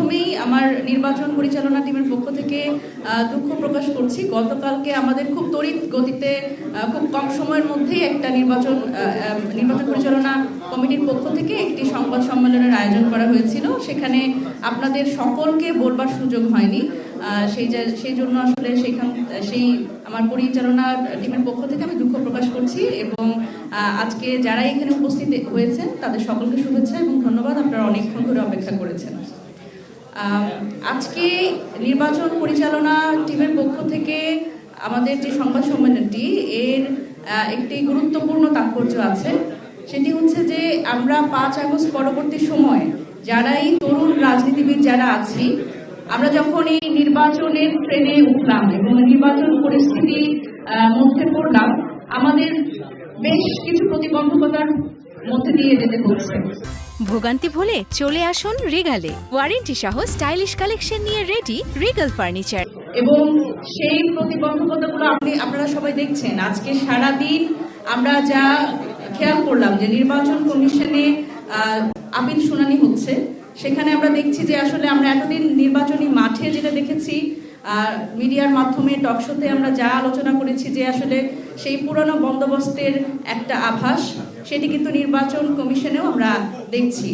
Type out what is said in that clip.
প্রথমেই আমার নির্বাচন পরিচালনা টিমের পক্ষ থেকে দুঃখ প্রকাশ করছি। গতকালকে আমাদের খুব তড়িৎ গতিতে খুব কম সময়ের মধ্যেই একটা নির্বাচন পরিচালনা কমিটির পক্ষ থেকে একটি সংবাদ সম্মেলনের আয়োজন করা হয়েছিল। সেখানে আপনাদের সকলকে বলবার সুযোগ হয়নি। সেই জন্য আসলে সেই আমার পরিচালনা টিমের পক্ষ থেকে আমি দুঃখ প্রকাশ করছি এবং আজকে যারা এখানে উপস্থিত হয়েছেন তাদের সকলকে শুভেচ্ছা এবং ধন্যবাদ। আপনারা অনেকক্ষণ ধরে অপেক্ষা করেছেন। আজকে নির্বাচন পরিচালনা টিমের পক্ষ থেকে আমাদের যে সংবাদ সম্মেলনটি এর একটি গুরুত্বপূর্ণ তাৎপর্য আছে। সেটি হচ্ছে যে আমরা 5 আগস্ট পরবর্তী সময় যারাই তরুণ রাজনীতিবিদ যারা আছি, আমরা যখন এই নির্বাচনের ট্রেনে উঠলাম এবং নির্বাচন পরিস্থিতির মধ্যে পড়লাম, আমাদের বেশ কিছু প্রতিবন্ধকতার মধ্যে দিয়ে যেতে হচ্ছে। ভোগান্তি ভুলে চলে আসুন রিগালে। ওয়ারেন্টি সহ স্টাইলিশ কালেকশন নিয়ে রেডি রিগাল ফার্নিচার। এবং সেই প্রতিবন্ধকতাগুলো আপনারা সবাই দেখছেন। আজকে সারাদিন আমরা যা খেয়াল করলাম যে নির্বাচন কমিশনে আপিল শুনানি হচ্ছে, সেখানে আমরা দেখছি যে আসলে আমরা এতদিন নির্বাচনী মাঠে যেটা দেখেছি, মিডিয়ার মাধ্যমে টকশোতে আমরা যা আলোচনা করেছি যে আসলে সেই পুরনো বন্দোবস্তের একটা আভাস, সেটি কিন্তু নির্বাচন কমিশনেও আমরা দেখছি।